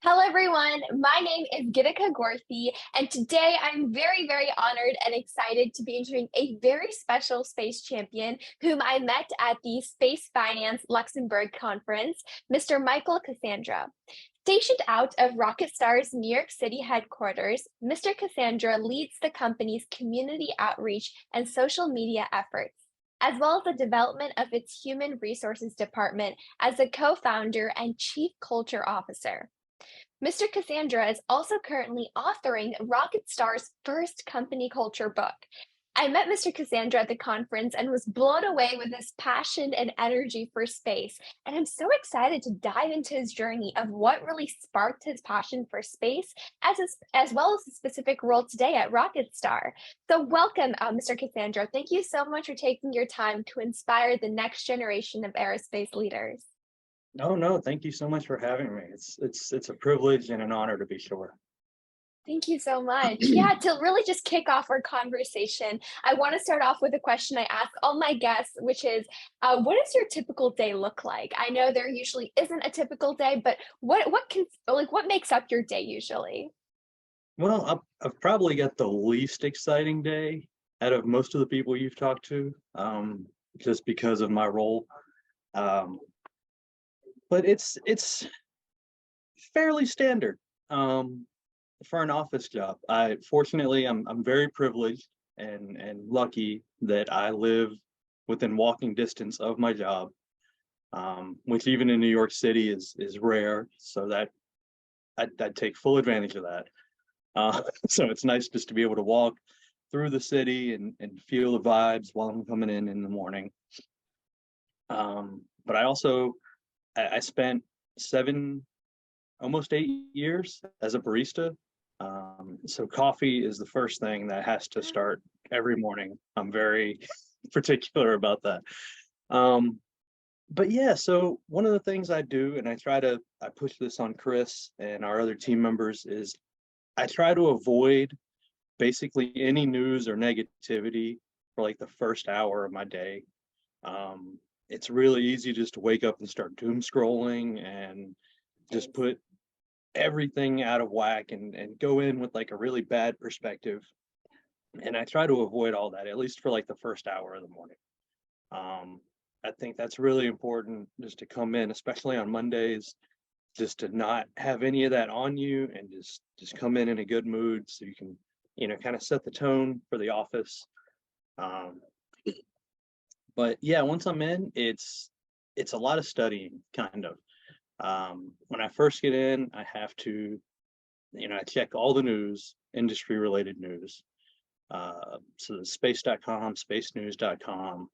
Hello, everyone. My name is Gitika Gorthy, and today I'm very honored and excited to be interviewing a very special space champion whom I met at the Space Finance Luxembourg conference, Mr. Michael Cassandra. Stationed out of RocketStar's New York City headquarters, Mr. Cassandra leads the company's community outreach and social media efforts, as well as the development of its human resources department as a co-founder and chief culture officer. Mr. Cassandra is also currently authoring RocketStar's first company culture book. I met Mr. Cassandra at the conference and was blown away with his passion and energy for space. And I'm so excited to dive into his journey of what really sparked his passion for space, as well as his specific role today at RocketStar. So, welcome, Mr. Cassandra. Thank you so much for taking your time to inspire the next generation of aerospace leaders. Oh no, thank you so much for having me. It's a privilege and an honor to be sure. Thank you so much. Yeah, to really just kick off our conversation, I want to start off with a question I ask all my guests, which is, what does your typical day look like? I know there usually isn't a typical day, but what makes up your day usually? Well, I've probably got the least exciting day out of most of the people you've talked to, just because of my role. Um, but it's fairly standard for an office job. I'm very privileged and lucky that I live within walking distance of my job, which even in New York City is rare. So that I'd take full advantage of that. So it's nice just to be able to walk through the city and feel the vibes while I'm coming in the morning. But I spent almost 8 years as a barista. So coffee is the first thing that has to start every morning. I'm very particular about that. But yeah, so one of the things I do, and I push this on Chris and our other team members, is I try to avoid basically any news or negativity for like the first hour of my day. It's really easy just to wake up and start doom scrolling and just put everything out of whack and go in with like a really bad perspective. And I try to avoid all that, at least for like the first hour of the morning. I think that's really important, just to come in, especially on Mondays, just to not have any of that on you and just come in a good mood so you can, kind of set the tone for the office. But yeah, once I'm in, it's a lot of studying, kind of. When I first get in, I have to, I check all the news, industry related news. So the space.com, spacenews.com,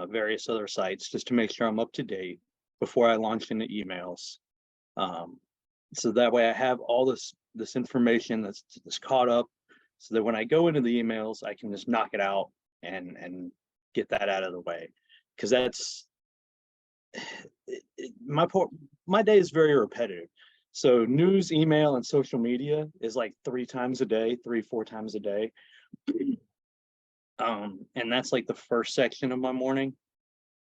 various other sites, just to make sure I'm up to date before I launch into emails. So that way I have all this information that's caught up, so that when I go into the emails, I can just knock it out and get that out of the way. Because that's my day is very repetitive. So news, email, and social media is like 4 times a day. And that's like the first section of my morning.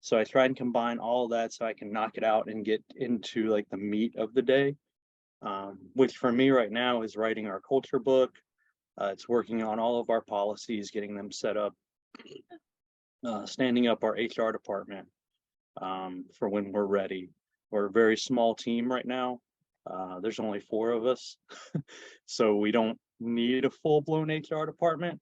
So I try and combine all of that so I can knock it out and get into like the meat of the day, which for me right now is writing our culture book. It's working on all of our policies, getting them set up, standing up our HR department for when we're ready. We're a very small team right now. There's only 4 of us, so we don't need a full-blown HR department,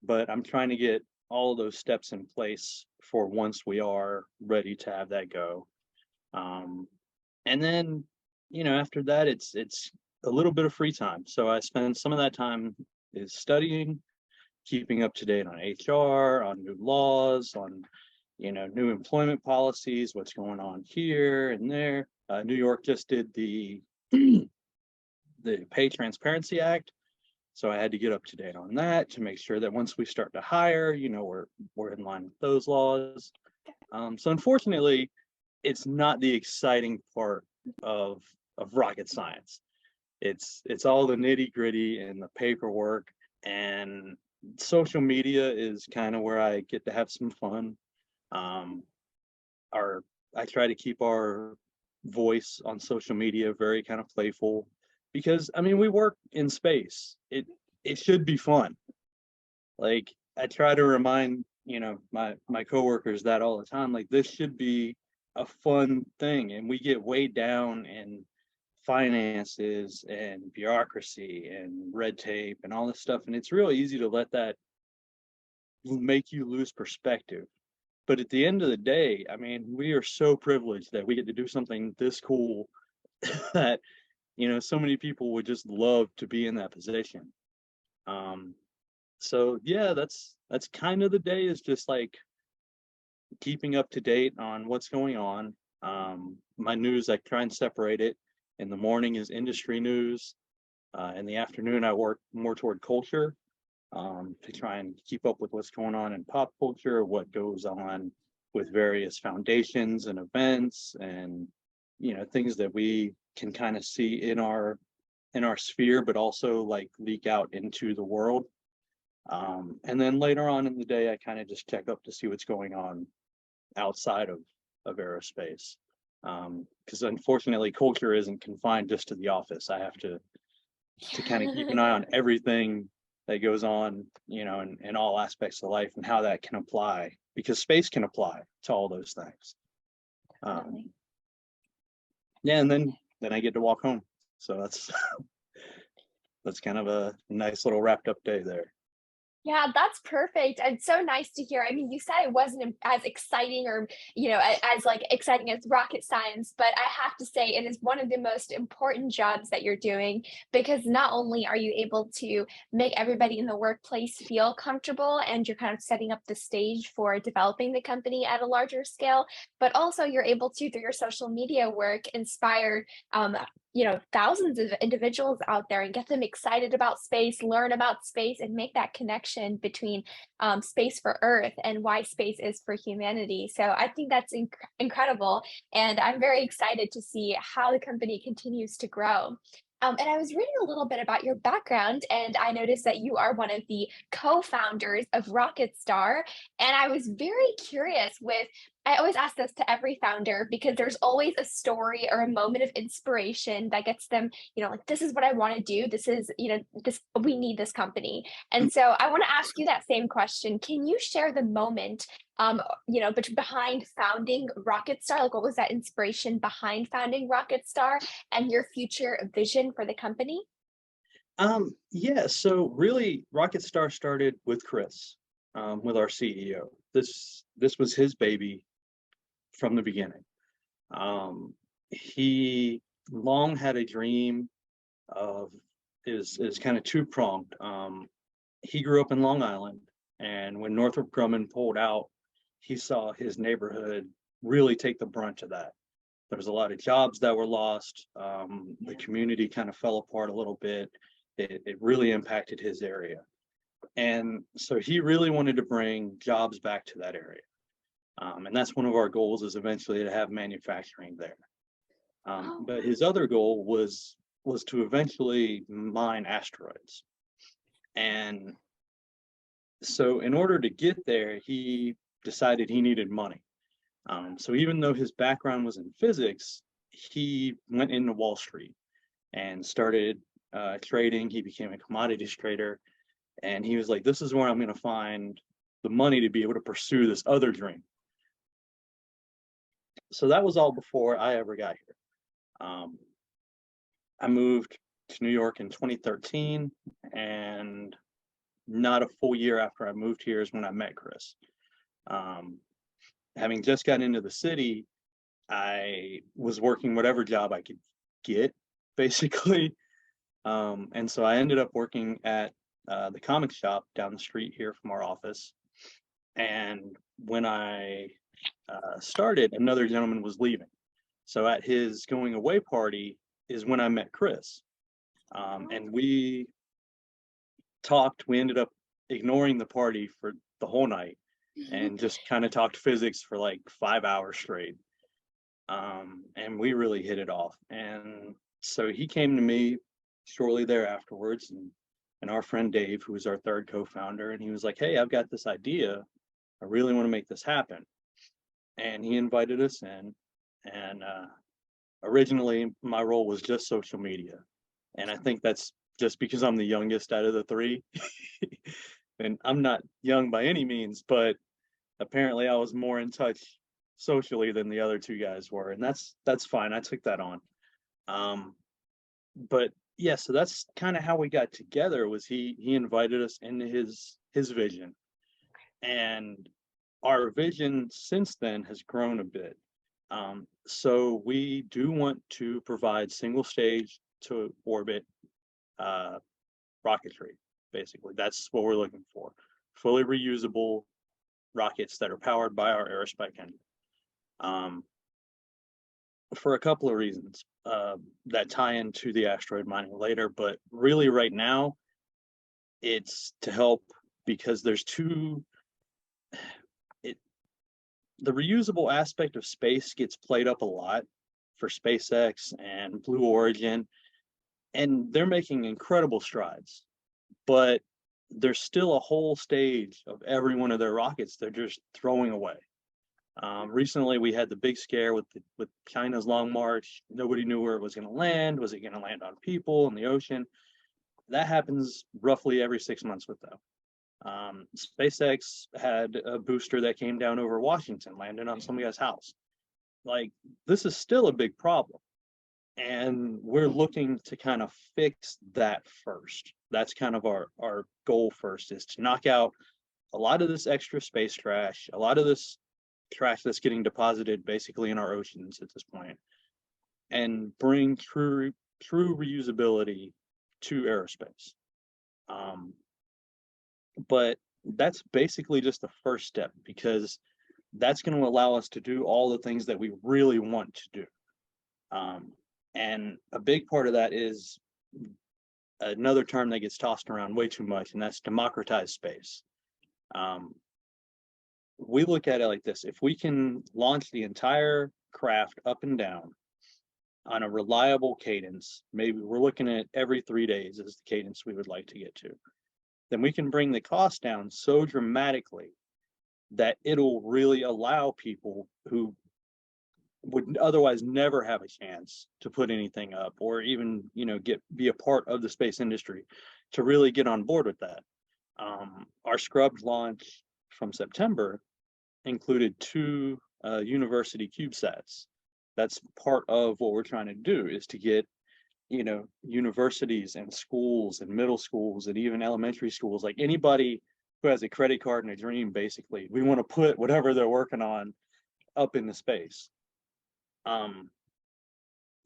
but I'm trying to get all of those steps in place for once we are ready to have that go. And then, after that, it's a little bit of free time. So I spend some of that time is studying, keeping up to date on HR, on new laws, on new employment policies, what's going on here and there. New York just did the Pay Transparency Act, so I had to get up to date on that to make sure that once we start to hire, we're in line with those laws. So unfortunately, it's not the exciting part of rocket science. It's all the nitty gritty and the paperwork, and social media is kind of where I get to have some fun. I try to keep our voice on social media very kind of playful. because I mean, we work in space. It should be fun. Like I try to remind, my coworkers that all the time. Like this should be a fun thing, and we get weighed down in finances and bureaucracy and red tape and all this stuff, and it's real easy to let that make you lose perspective. But at the end of the day, I mean, we are so privileged that we get to do something this cool that, so many people would just love to be in that position. So yeah, that's kind of the day, is just like keeping up to date on what's going on. My news, I try and separate it. In the morning is industry news. In the afternoon, I work more toward culture, to try and keep up with what's going on in pop culture, what goes on with various foundations and events, and things that we can kind of see in our sphere, but also like leak out into the world. And then later on in the day, I kind of just check up to see what's going on outside of aerospace. Because unfortunately, culture isn't confined just to the office. I have to kind of keep an eye on everything that goes on, in all aspects of life, and how that can apply, because space can apply to all those things. Yeah, and then I get to walk home. So that's that's kind of a nice little wrapped up day there. Yeah, that's perfect, and so nice to hear. I mean, you said it wasn't as exciting or, as, like, exciting as rocket science, but I have to say it is one of the most important jobs that you're doing, because not only are you able to make everybody in the workplace feel comfortable and you're kind of setting up the stage for developing the company at a larger scale, but also you're able to, through your social media work, inspire, thousands of individuals out there and get them excited about space, learn about space, and make that connection between space for Earth and why space is for humanity. So I think that's incredible. And I'm very excited to see how the company continues to grow. And I was reading a little bit about your background, and I noticed that you are one of the co-founders of RocketStar. And I was very curious with, I always ask this to every founder because there's always a story or a moment of inspiration that gets them, like, this is what I want to do. This is, this, we need this company. And so I want to ask you that same question. Can you share the moment, behind founding RocketStar? Like, what was that inspiration behind founding RocketStar and your future vision for the company? Yeah, so really RocketStar started with Chris, with our CEO. This was his baby from the beginning. He long had a dream of, is kind of two-pronged. He grew up in Long Island, and when Northrop Grumman pulled out, he saw his neighborhood really take the brunt of that. There was a lot of jobs that were lost. The community kind of fell apart a little bit. It really impacted his area. And so he really wanted to bring jobs back to that area. And that's one of our goals, is eventually to have manufacturing there. Oh, But his other goal was to eventually mine asteroids. And so in order to get there, he decided he needed money. So even though his background was in physics, he went into Wall Street and started trading. He became a commodities trader. And he was like, this is where I'm going to find the money to be able to pursue this other dream. So that was all before I ever got here. I moved to New York in 2013, and not a full year after I moved here is when I met Chris. Having just gotten into the city, I was working whatever job I could get, basically. And so I ended up working at the comic shop down the street here from our office. And when I started, another gentleman was leaving. So at his going away party is when I met Chris. And we talked. We ended up ignoring the party for the whole night and just kind of talked physics for like 5 hours straight. And we really hit it off. And so he came to me shortly there afterwards, and our friend Dave, who was our third co-founder, and he was like, hey, I've got this idea. I really want to make this happen. And he invited us in. And originally my role was just social media. And I think that's just because I'm the youngest out of the three. And I'm not young by any means, but apparently I was more in touch socially than the other two guys were, and that's fine. I took that on. Um, but yeah, so that's kind of how we got together. Was he invited us into his vision, and our vision since then has grown a bit. So we do want to provide single stage to orbit uh, rocketry. Basically, that's what we're looking for. Fully reusable rockets that are powered by our Aerospace engine. Um, for a couple of reasons that tie into the asteroid mining later, but really right now, it's to help because there's two. It, the reusable aspect of space gets played up a lot for SpaceX and Blue Origin, and they're making incredible strides. But there's still a whole stage of every one of their rockets they're just throwing away. Recently, we had the big scare with China's Long March. Nobody knew where it was going to land. Was it going to land on people in the ocean? That happens roughly every 6 months with them. SpaceX had a booster that came down over Washington, landed on some guy's house. Like, this is still a big problem. And we're looking to kind of fix that first. That's kind of our goal first, is to knock out a lot of this extra space trash, a lot of this trash that's getting deposited basically in our oceans at this point, and bring true reusability to aerospace. But that's basically just the first step, because that's going to allow us to do all the things that we really want to do. And a big part of that is another term that gets tossed around way too much, and that's democratized space. We look at it like this: if we can launch the entire craft up and down on a reliable cadence, maybe we're looking at every 3 days is the cadence we would like to get to, then we can bring the cost down so dramatically that it'll really allow people who would otherwise never have a chance to put anything up, or even be a part of the space industry, to really get on board with that. Our scrubbed launch from September included 2 university CubeSats. That's part of what we're trying to do, is to get universities and schools and middle schools and even elementary schools, like anybody who has a credit card and a dream, basically, we want to put whatever they're working on up into space.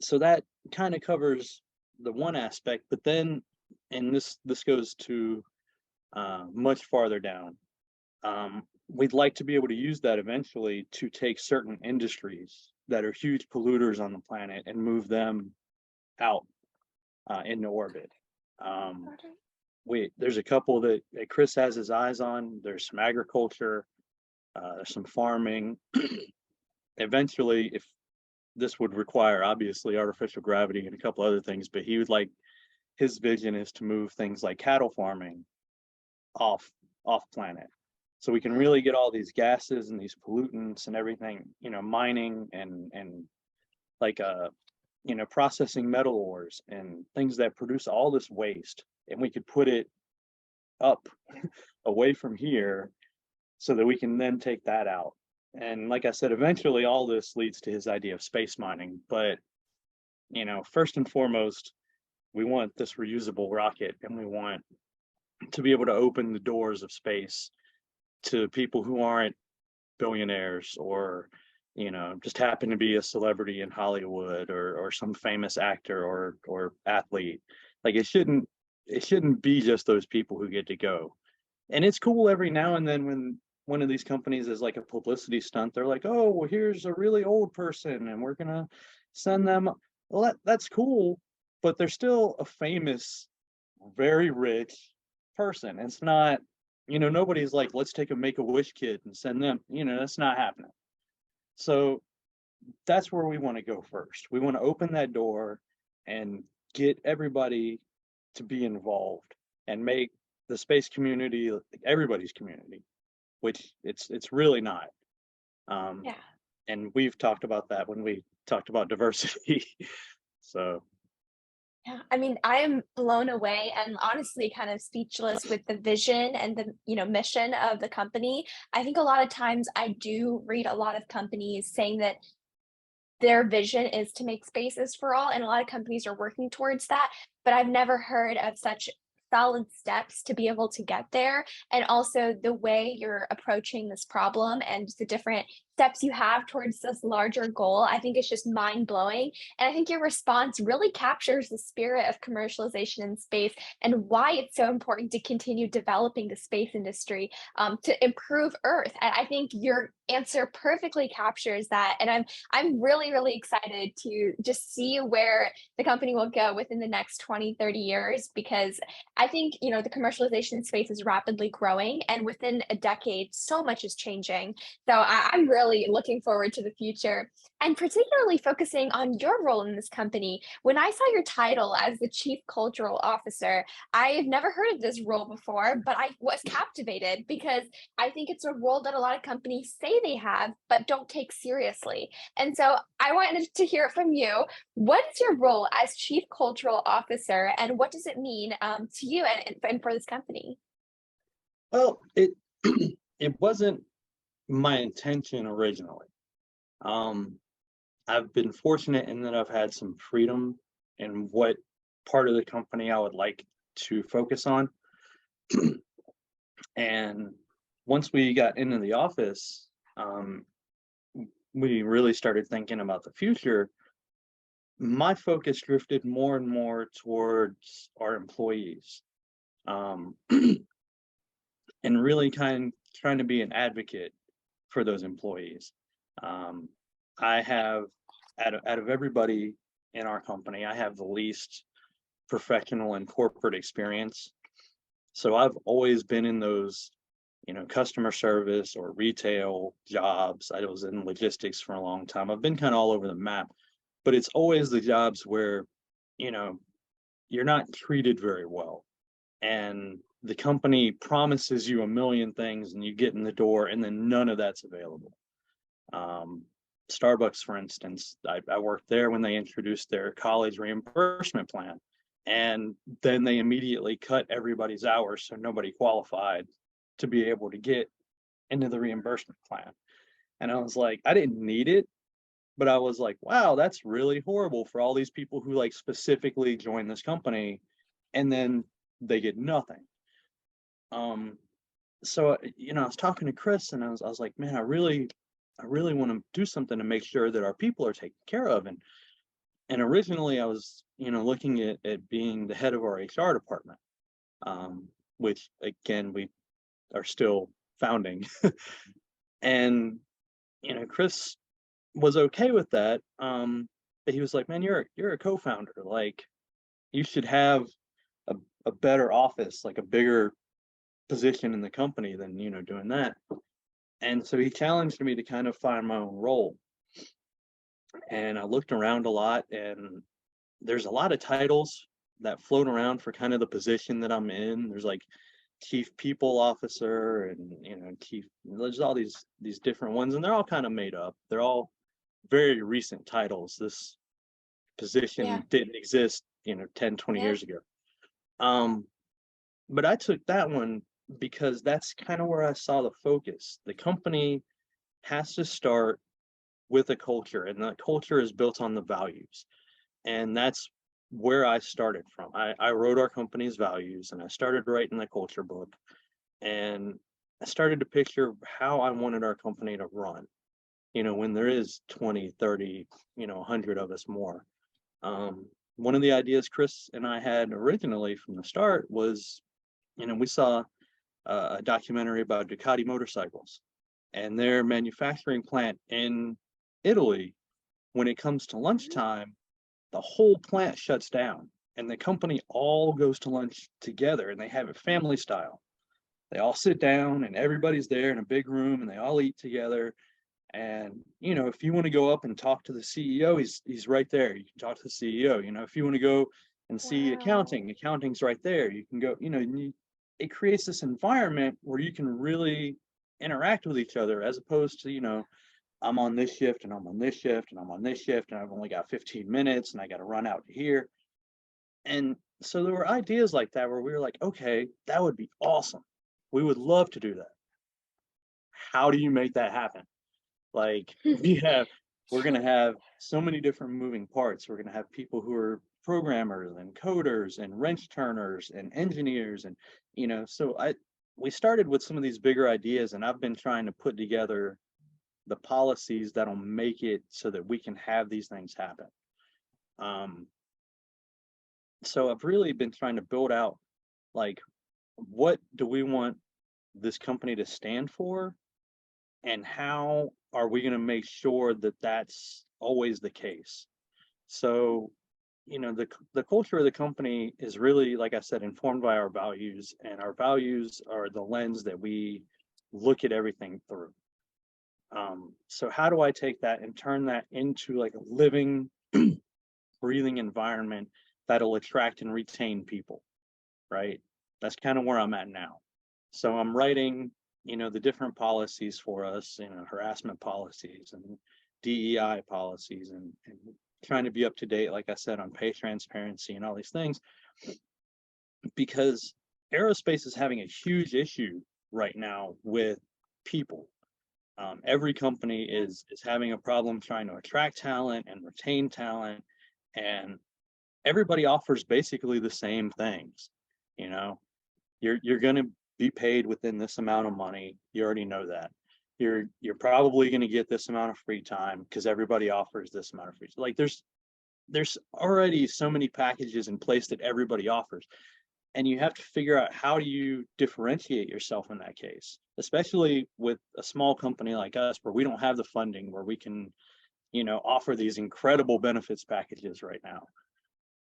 So that kind of covers the one aspect, but then, and this goes to much farther down. We'd like to be able to use that eventually to take certain industries that are huge polluters on the planet and move them out into orbit. There's a couple that Chris has his eyes on. There's some agriculture, there's some farming. Eventually, if this would require obviously artificial gravity and a couple other things, but his vision is to move things like cattle farming off planet, so we can really get all these gases and these pollutants and everything, mining and like processing metal ores and things that produce all this waste, and we could put it up away from here so that we can then take that out. And like I said, eventually all this leads to his idea of space mining. But first and foremost, we want this reusable rocket, and we want to be able to open the doors of space to people who aren't billionaires, or just happen to be a celebrity in Hollywood, or some famous actor or athlete. Like, it shouldn't be just those people who get to go. And it's cool every now and then when one of these companies is like a publicity stunt. They're like, oh, well, here's a really old person and we're gonna send them. Well, that's cool, but they're still a famous, very rich person. It's not, nobody's like, let's take a Make-A-Wish kid and send them. That's not happening. So that's where we want to go first. We want to open that door and get everybody to be involved and make the space community everybody's community, which it's really not. Yeah. And we've talked about that when we talked about diversity. So Yeah, I mean, I am blown away and honestly kind of speechless with the vision and the, mission of the company. I think a lot of times I do read a lot of companies saying that their vision is to make spaces for all, and a lot of companies are working towards that, but I've never heard of such solid steps to be able to get there. And also the way you're approaching this problem and the different steps you have towards this larger goal, I think it's just mind blowing. And I think your response really captures the spirit of commercialization in space and why it's so important to continue developing the space industry to improve Earth. And I think your answer perfectly captures that. And I'm really, really excited to just see where the company will go within the next 20, 30 years, because I think, the commercialization space is rapidly growing, and within a decade, so much is changing. So I'm really looking forward to the future, and particularly focusing on your role in this company. When I saw your title as the Chief Cultural Officer, I've never heard of this role before, but I was captivated because I think it's a role that a lot of companies say they have, but don't take seriously. And so I wanted to hear it from you. What is your role as Chief Cultural Officer, and what does it mean to you and for this company? Well, it it wasn't my intention originally. Um, I've been fortunate in that I've had some freedom in what part of the company I would like to focus on. And once we got into the office, we really started thinking about the future. My focus drifted more and more towards our employees, um, and really trying to be an advocate for those employees. Um, I have, out of everybody in our company, I have the least professional and corporate experience. So I've always been in those, customer service or retail jobs. I was in logistics for a long time. I've been kind of all over the map, but it's always the jobs where, you know, you're not treated very well. And the company promises you a million things and you get in the door and then none of that's available. Um, Starbucks, for instance, I worked there when they introduced their college reimbursement plan. And then they immediately cut everybody's hours so nobody qualified to be able to get into the reimbursement plan. And I was like, I didn't need it, but I was like, wow, that's really horrible for all these people who like specifically join this company and then they get nothing. Um, so I was talking to Chris and I was like, man, I really want to do something to make sure that our people are taken care of. And originally I was, looking at being the head of our HR department, which again we are still founding. And Chris was okay with that. But he was like, man, you're a co-founder. Like you should have a, a better office, like a bigger position in the company than doing that. And so he challenged me to kind of find my own role. And I looked around a lot, and there's a lot of titles that float around for kind of the position that I'm in. There's like chief people officer and chief, there's all these different ones, and they're all kind of made up. They're all very recent titles. This Yeah, position didn't exist 10, 20 yeah, years ago. Um, but I took that one because that's kind of where I saw the focus. The company has to start with a culture, and that culture is built on the values. And that's where I started from. I wrote our company's values and I started writing the culture book. And I started to picture how I wanted our company to run, when there is 20, 30, 100 of us more. One of the ideas Chris and I had originally from the start was, we saw a documentary about Ducati motorcycles and their manufacturing plant in Italy. When it comes to lunchtime, the whole plant shuts down and the company all goes to lunch together, and they have it family style. They all sit down and everybody's there in a big room and they all eat together. And if you want to go up and talk to the CEO, he's right there. You can talk to the CEO. If you want to go and see wow. accounting's right there. You can go. It creates this environment where you can really interact with each other, as opposed to I'm on this shift and I'm on this shift and I'm on this shift and I've only got 15 minutes and I got to run out to here. And so there were ideas like that where we were like, okay, that would be awesome. We would love to do that. How do you make that happen? Like we're going to have so many different moving parts. We're going to have people who are programmers and coders and wrench turners and engineers. And, so we started with some of these bigger ideas, and I've been trying to put together the policies that'll make it so that we can have these things happen. So I've really been trying to build out, like, what do we want this company to stand for, and how are we going to make sure that that's always the case? So, the culture of the company is really, like I said, informed by our values, and our values are the lens that we look at everything through. So how do I take that and turn that into like a living, breathing environment that'll attract and retain people, right? That's kind of where I'm at now. So I'm writing, the different policies for us, harassment policies and DEI policies, and trying to be up to date, like I said, on pay transparency and all these things, because aerospace is having a huge issue right now with people. Every company is having a problem trying to attract talent and retain talent, and everybody offers basically the same things. You're going to be paid within this amount of money. You already know that. You're probably going to get this amount of free time because everybody offers this amount of free time. Like there's already so many packages in place that everybody offers, and you have to figure out how do you differentiate yourself in that case, especially with a small company like us where we don't have the funding where we can offer these incredible benefits packages right now.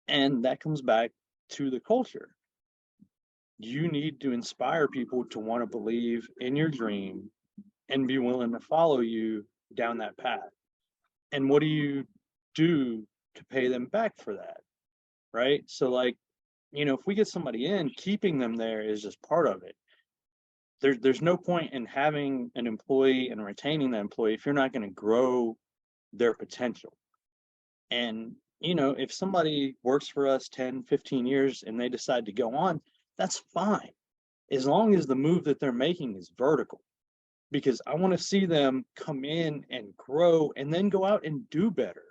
And that comes back to the culture. You need to inspire people to want to believe in your dream and be willing to follow you down that path. And what do you do to pay them back for that? Right? So, like, if we get somebody in, keeping them there is just part of it. There's no point in having an employee and retaining that employee if you're not going to grow their potential. And, if somebody works for us 10, 15 years and they decide to go on, that's fine, as long as the move that they're making is vertical, because I want to see them come in and grow and then go out and do better.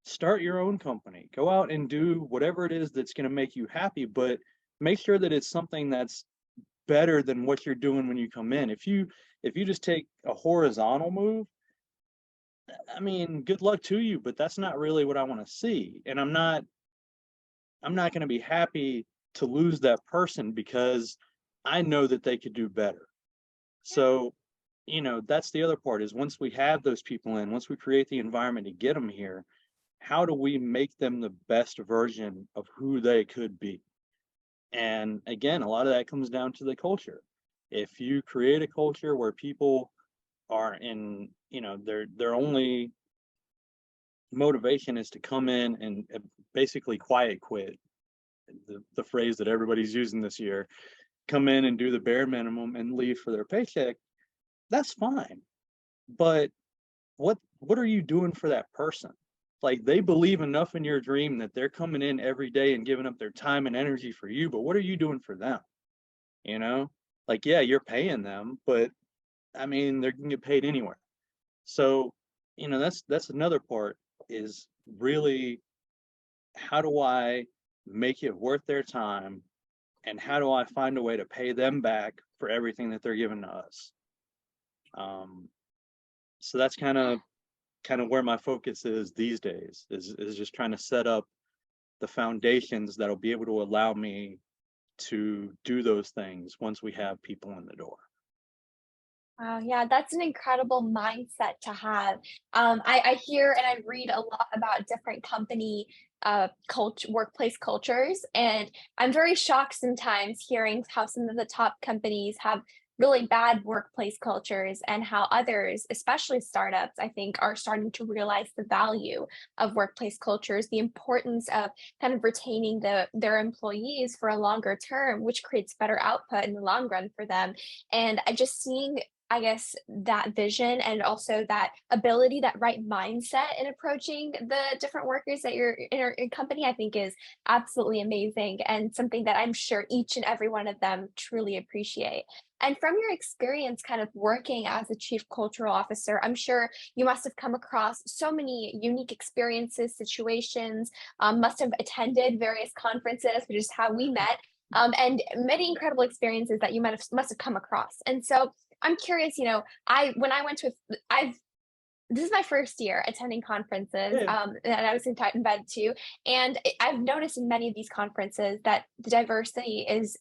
Start your own company, go out and do whatever it is that's going to make you happy, but make sure that it's something that's better than what you're doing when you come in. If you just take a horizontal move, I mean, good luck to you, but that's not really what I want to see. And I'm not going to be happy to lose that person because I know that they could do better. So, that's the other part, is once we have those people in, once we create the environment to get them here, how do we make them the best version of who they could be? And again, a lot of that comes down to the culture. If you create a culture where people are in, their only motivation is to come in and basically quiet quit, the phrase that everybody's using this year, come in and do the bare minimum and leave for their paycheck, that's fine. But what are you doing for that person? Like, they believe enough in your dream that they're coming in every day and giving up their time and energy for you, but what are you doing for them? Like, yeah, you're paying them, but I mean, they're gonna get paid anywhere. So, that's another part, is really, how do I make it worth their time, and how do I find a way to pay them back for everything that they're giving to us? So that's kind of where my focus is these days, is just trying to set up the foundations that'll be able to allow me to do those things once we have people in the door. Wow, yeah, that's an incredible mindset to have. I hear and I read a lot about different company workplace cultures, and I'm very shocked sometimes hearing how some of the top companies have really bad workplace cultures, and how others, especially startups, I think are starting to realize the value of workplace cultures, the importance of kind of retaining their employees for a longer term, which creates better output in the long run for them. And I just seeing I guess, that vision and also that ability, that right mindset in approaching the different workers that you're in your company, I think is absolutely amazing and something that I'm sure each and every one of them truly appreciate. And from your experience kind of working as a chief cultural officer, I'm sure you must have come across so many unique experiences, situations, must have attended various conferences, which is how we met, and many incredible experiences that you must have come across. And so I'm curious, I when I went to I've this is my first year attending conferences, Yeah. and I was invited to, and I've noticed in many of these conferences that the diversity is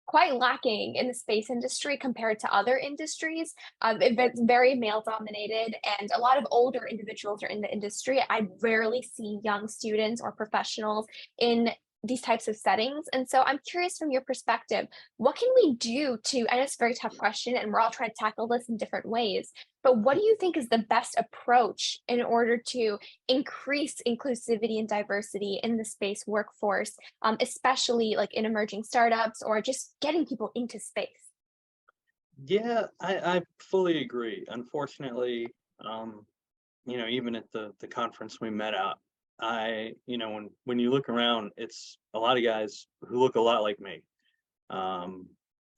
quite lacking in the space industry compared to other industries. It's very male dominated, and a lot of older individuals are in the industry. I rarely see young students or professionals in these types of settings. And so I'm curious from your perspective, what can we do to, I know it's a very tough question, and we're all trying to tackle this in different ways, but what do you think is the best approach in order to increase inclusivity and diversity in the space workforce, especially like in emerging startups or just getting people into space? Yeah, I fully agree. Unfortunately, um, even at the conference we met at, when you look around, it's a lot of guys who look a lot like me. Um,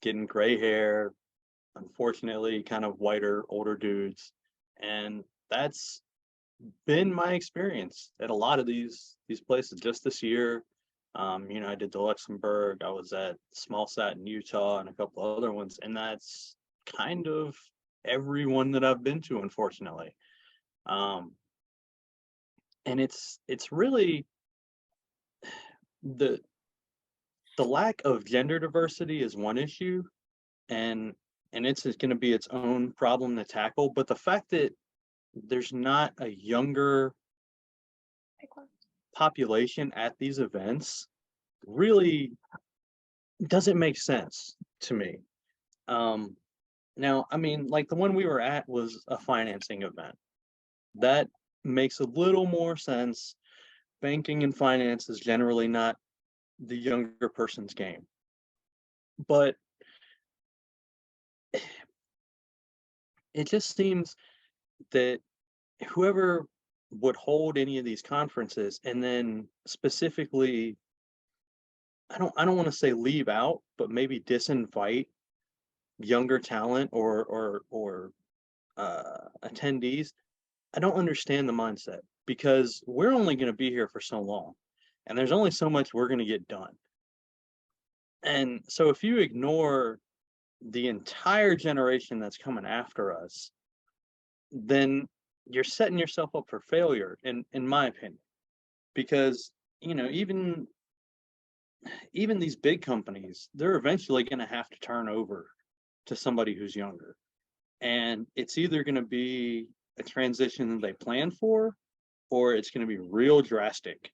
Getting gray hair, unfortunately, kind of whiter, older dudes, and that's been my experience at a lot of these places. Just this year, I did the Luxembourg. I was at Small Sat in Utah and a couple other ones, and that's kind of everyone that I've been to, unfortunately. Um, and it's really the the lack of gender diversity is one issue, and it's going to be its own problem to tackle. But the fact that there's not a younger population at these events really doesn't make sense to me. Um, Now, I mean, like the one we were at was a financing event. That makes a little more sense. Banking and finance is generally not the younger person's game. But it just seems that whoever would hold any of these conferences and then specifically, I don't want to say leave out, but maybe disinvite younger talent or attendees. I don't understand the mindset because we're only going to be here for so long, and there's only so much we're going to get done. And so if you ignore the entire generation that's coming after us, then you're setting yourself up for failure, in my opinion. Because even these big companies, they're eventually going to have to turn over to somebody who's younger, and it's either going to be a transition that they plan for, or it's going to be real drastic.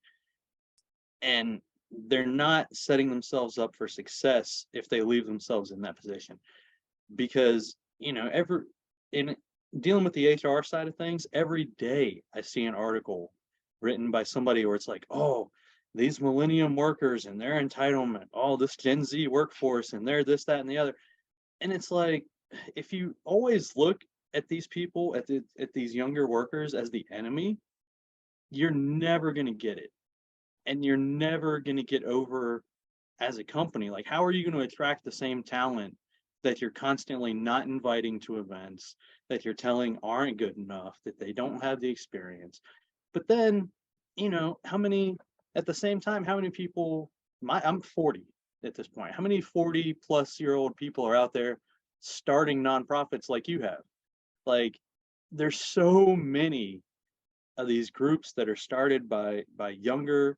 And they're not setting themselves up for success if they leave themselves in that position. Because every in dealing with the HR side of things, every day I see an article written by somebody where it's like, oh, these millennium workers and their entitlement, all this Gen Z workforce and they're this, that, and the other. And it's like, if you always look at these people, at these younger workers as the enemy, you're never going to get it, and you're never going to get over as a company. Like, how are you going to attract the same talent that you're constantly not inviting to events, that you're telling aren't good enough, that they don't have the experience? But then, how many, at the same time, how many people, I'm 40 at this point, how many 40+ year old people are out there starting nonprofits like you have? Like, there's so many of these groups that are started by younger,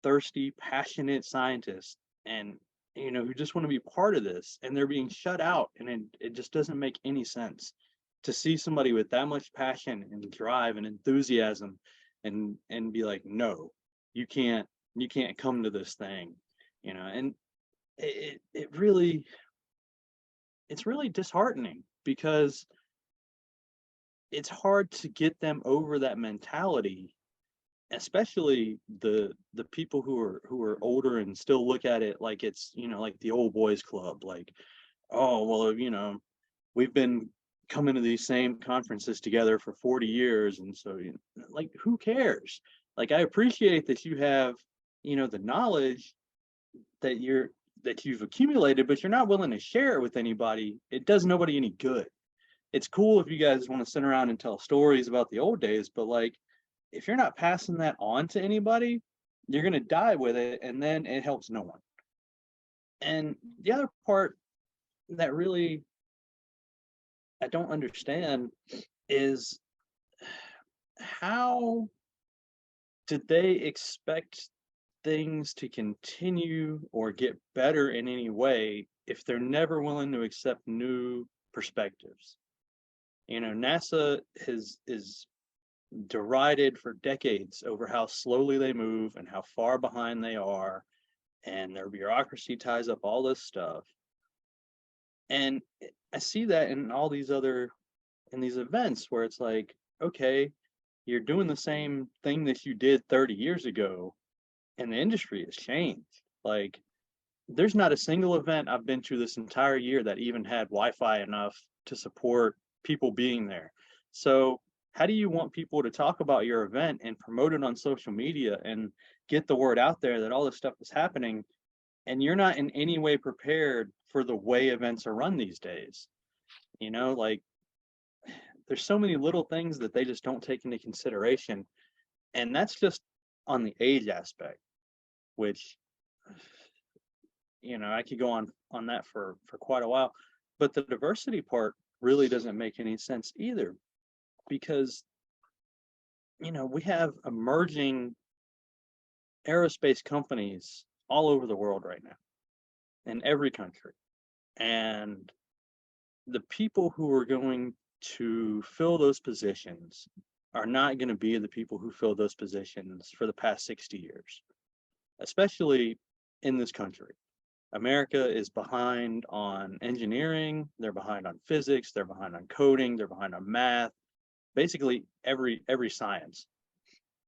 thirsty, passionate scientists, and who just want to be part of this, and they're being shut out, and it just doesn't make any sense to see somebody with that much passion and drive and enthusiasm and be like, no, you can't come to this thing, and it really, it's really disheartening because it's hard to get them over that mentality, especially the people who are older and still look at it like it's like the old boys club. Like, oh well, we've been coming to these same conferences together for 40 years. And so, like, who cares? Like, I appreciate that you have, the knowledge that you've accumulated, but you're not willing to share it with anybody. It does nobody any good. It's cool if you guys want to sit around and tell stories about the old days, but like, if you're not passing that on to anybody, you're going to die with it, and then it helps no one. And the other part that really I don't understand is, how did they expect things to continue or get better in any way if they're never willing to accept new perspectives? NASA is derided for decades over how slowly they move and how far behind they are, and their bureaucracy ties up all this stuff. And I see that in all these events where it's like, okay, you're doing the same thing that you did 30 years ago, and the industry has changed. Like, there's not a single event I've been to this entire year that even had Wi-Fi enough to support people being there. So how do you want people to talk about your event and promote it on social media and get the word out there that all this stuff is happening, and you're not in any way prepared for the way events are run these days? Like, there's so many little things that they just don't take into consideration. And that's just on the age aspect, which, I could go on that for quite a while. But the diversity part really doesn't make any sense either, because we have emerging aerospace companies all over the world right now, in every country. And the people who are going to fill those positions are not going to be the people who fill those positions for the past 60 years, especially in this country. America is behind on engineering, they're behind on physics, they're behind on coding, they're behind on math, basically every science.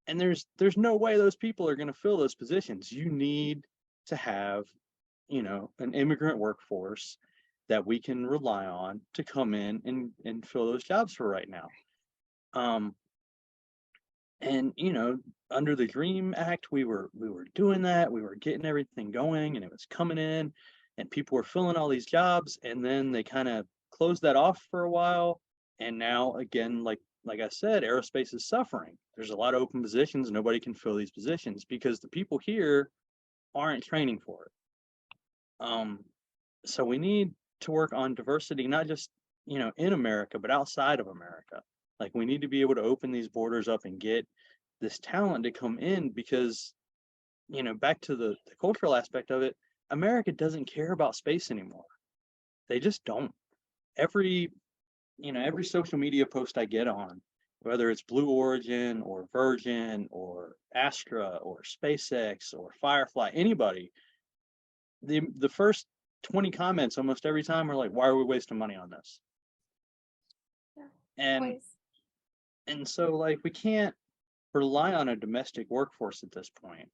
And there's no way those people are going to fill those positions. You need to have, an immigrant workforce that we can rely on to come in and fill those jobs for right now. And under the Dream Act, we were doing that. We were getting everything going, and it was coming in, and people were filling all these jobs. And then they kind of closed that off for a while. And now again, like I said, aerospace is suffering. There's a lot of open positions. Nobody can fill these positions because the people here aren't training for it. So we need to work on diversity, not just in America, but outside of America. Like, we need to be able to open these borders up and get this talent to come in, because back to the cultural aspect of it, America doesn't care about space anymore. They just don't. Every social media post I get on, whether it's Blue Origin or Virgin or Astra or SpaceX or Firefly, anybody, the first 20 comments almost every time are like, why are we wasting money on this? Yeah, and always. and so, like, we can't rely on a domestic workforce at this point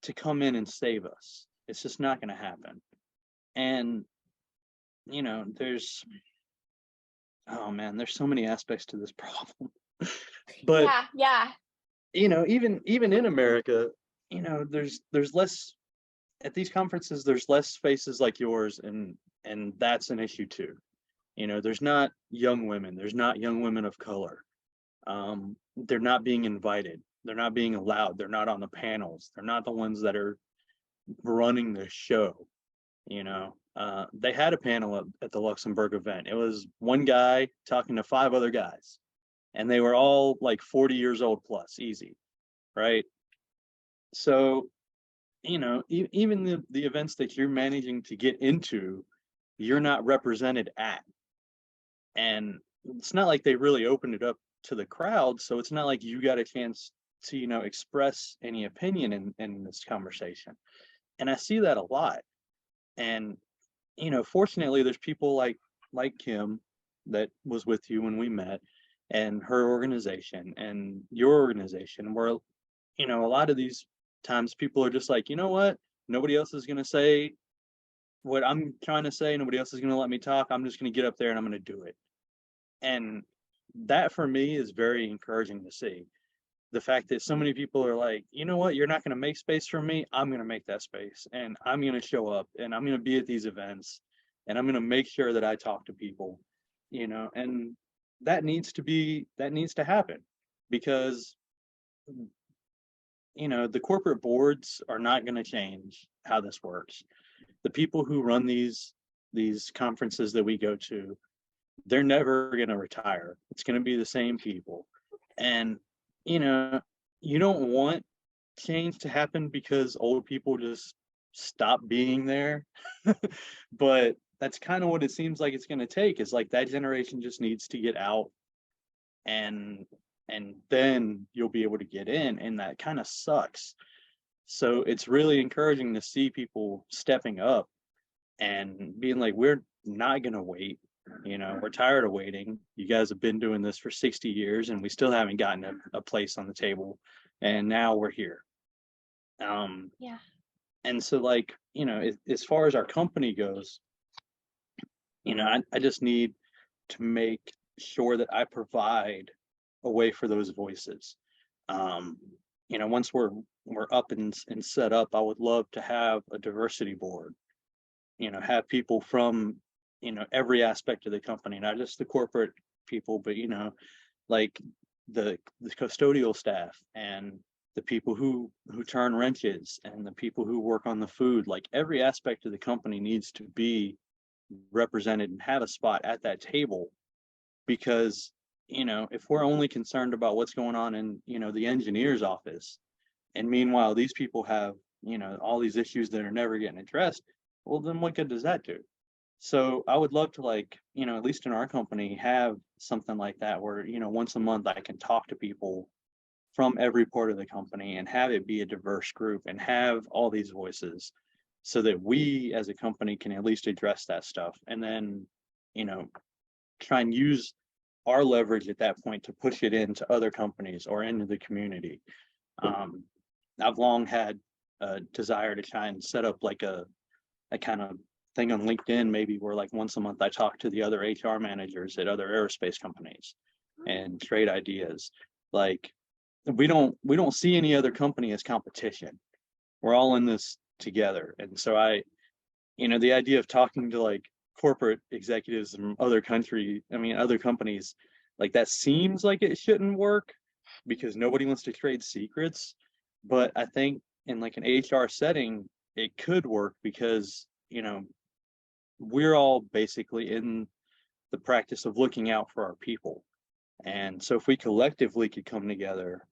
to come in and save us. It's just not going to happen. And there's there's so many aspects to this problem. But Yeah. even in America, there's less at these conferences. There's less faces like yours, and that's an issue too. There's not young women. There's not young women of color. They're not being invited. They're not being allowed. They're not on the panels. They're not the ones that are running the show. They had a panel at the Luxembourg event. It was one guy talking to 5 other guys, and they were all like 40 years old plus, easy, right? So, even the events that you're managing to get into, you're not represented at. And it's not like they really opened it up to the crowd, so it's not like you got a chance to express any opinion in this conversation. And I see that a lot. And fortunately, there's people like Kim that was with you when we met, and her organization and your organization, where a lot of these times people are just like, you know what, nobody else is going to say what I'm trying to say, nobody else is going to let me talk. I'm just going to get up there and I'm going to do it. And that for me is very encouraging to see. The fact that so many people are like, you know what, you're not going to make space for me. I'm going to make that space and I'm going to show up and I'm going to be at these events and I'm going to make sure that I talk to people, and that needs to happen because, the corporate boards are not going to change how this works. The people who run these conferences that we go to, they're never going to retire. It's going to be the same people. And, you know, you don't want change to happen because old people just stop being there. But that's kind of what it seems like it's going to take, is like that generation just needs to get out and then you'll be able to get in, and that kind of sucks. So it's really encouraging to see people stepping up and being like, we're not going to wait. We're tired of waiting. You guys have been doing this for 60 years and we still haven't gotten a place on the table. And now we're here. Yeah. And so, like, as far as our company goes, I just need to make sure that I provide a way for those voices. Once we're up and set up, I would love to have a diversity board, have people from, every aspect of the company, not just the corporate people, but, like the custodial staff and the people who turn wrenches and the people who work on the food. Like every aspect of the company needs to be represented and have a spot at that table, because if we're only concerned about what's going on in the engineer's office, and meanwhile these people have all these issues that are never getting addressed, well, then what good does that do? So I would love to, like, at least in our company, have something like that where once a month I can talk to people from every part of the company and have it be a diverse group and have all these voices, so that we as a company can at least address that stuff, and then try and use our leverage at that point to push it into other companies or into the community. I've long had a desire to try and set up like a kind of thing on LinkedIn, maybe, where like once a month I talk to the other HR managers at other aerospace companies and trade ideas. Like we don't see any other company as competition. We're all in this together. And so the idea of talking to like corporate executives from other companies, like that seems like it shouldn't work because nobody wants to trade secrets. But I think in like an HR setting, it could work because, we're all basically in the practice of looking out for our people. And so if we collectively could come together,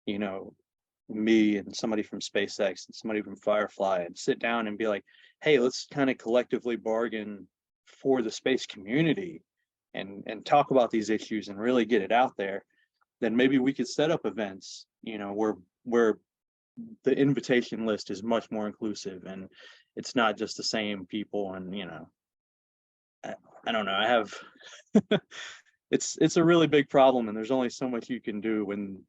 me and somebody from SpaceX and somebody from Firefly, and sit down and be like, hey, let's kind of collectively bargain for the space community and talk about these issues and really get it out there, then maybe we could set up events, where the invitation list is much more inclusive and it's not just the same people. And I don't know, I have it's a really big problem, and there's only so much you can do when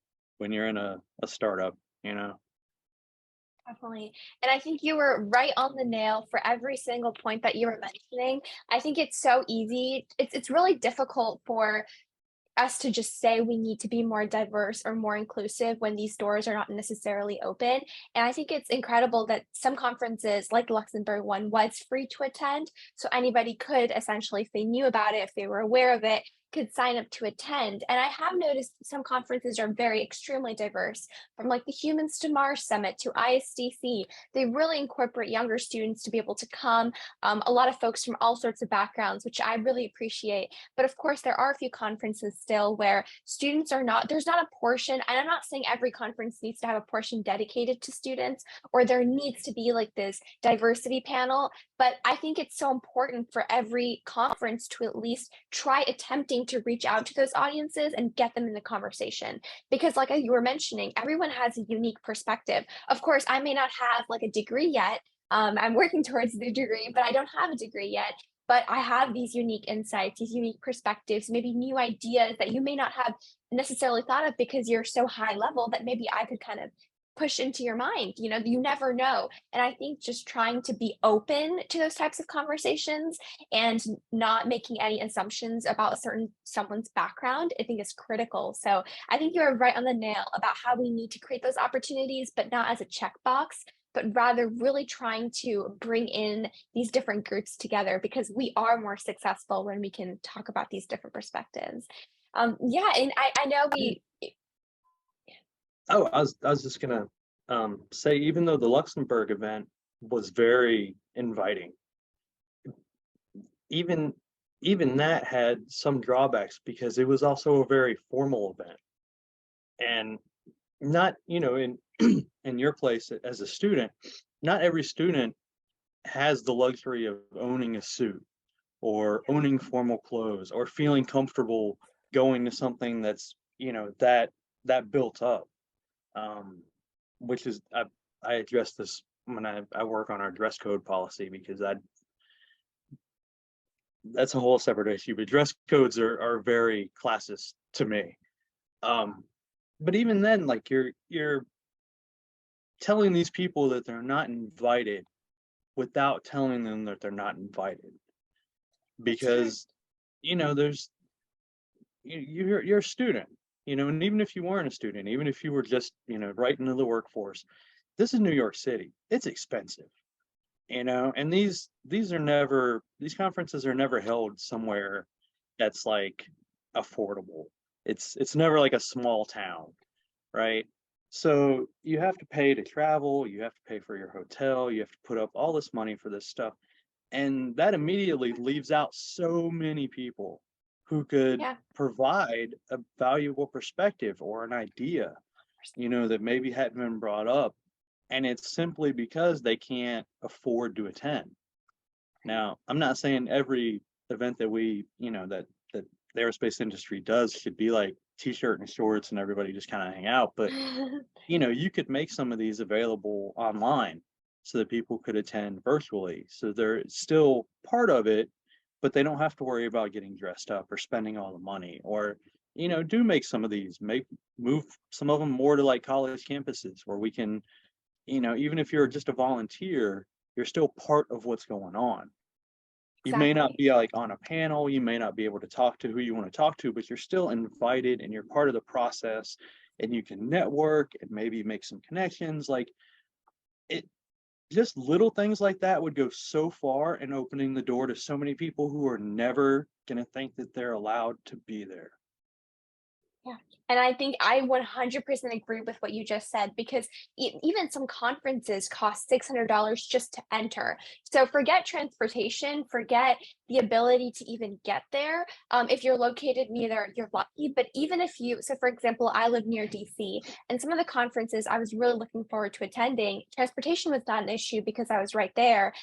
you're in a startup. Definitely. And I think you were right on the nail for every single point that you were mentioning. I think it's so easy. It's really difficult for us to just say we need to be more diverse or more inclusive when these doors are not necessarily open. And I think it's incredible that some conferences, like the Luxembourg one, was free to attend. So anybody could essentially, if they knew about it, if they were aware of it, could sign up to attend. And I have noticed some conferences are very extremely diverse, from like the Humans to Mars Summit to ISDC. They really incorporate younger students to be able to come, a lot of folks from all sorts of backgrounds, which I really appreciate. But of course, there are a few conferences still where students are not, there's not a portion, and I'm not saying every conference needs to have a portion dedicated to students, or there needs to be like this diversity panel, but I think it's so important for every conference to at least try attempting to reach out to those audiences and get them in the conversation. Because like you were mentioning, everyone has a unique perspective. Of course, I may not have like a degree yet. I'm working towards the degree, but I don't have a degree yet. But I have these unique insights, these unique perspectives, maybe new ideas that you may not have necessarily thought of because you're so high level that maybe I could kind of push into your mind. You never know. And I think just trying to be open to those types of conversations and not making any assumptions about someone's background, I think is critical. So I think you're right on the nail about how we need to create those opportunities, but not as a checkbox, but rather really trying to bring in these different groups together because we are more successful when we can talk about these different perspectives. Yeah, and I know we. Oh, I was just gonna say, even though the Luxembourg event was very inviting, even even that had some drawbacks because it was also a very formal event. And not, in in your place as a student, not every student has the luxury of owning a suit or owning formal clothes or feeling comfortable going to something that's, that built up. Um, which is I address this when I work on our dress code policy, because that's a whole separate issue. But dress codes are very classist to me. Um, but even then, like, you're telling these people that they're not invited without telling them that they're not invited, That's true. because there's you're a student, and even if you weren't a student, even if you were just right into the workforce, this is New York City. It's expensive, and these conferences are never held somewhere that's like affordable. It's never like a small town, right? So you have to pay to travel, you have to pay for your hotel, you have to put up all this money for this stuff. And that immediately leaves out so many people who could Yeah. provide a valuable perspective or an idea, that maybe hadn't been brought up. And it's simply because they can't afford to attend. Now, I'm not saying every event that that the aerospace industry does should be like t-shirt and shorts and everybody just kind of hang out, but you could make some of these available online so that people could attend virtually. So they're still part of it, but they don't have to worry about getting dressed up or spending all the money. Or, do make some of these, move some of them more to like college campuses where we can, even if you're just a volunteer, you're still part of what's going on. You may not Exactly. be like on a panel, you may not be able to talk to who you want to talk to, but you're still invited and you're part of the process, and you can network and maybe make some connections. Like, it just little things like that would go so far in opening the door to so many people who are never going to think that they're allowed to be there. Yeah, and I think I 100% agree with what you just said because even some conferences cost $600 just to enter. So forget transportation, forget the ability to even get there. If you're located near there, you're lucky. But even if so for example, I live near DC, and some of the conferences I was really looking forward to attending, transportation was not an issue because I was right there.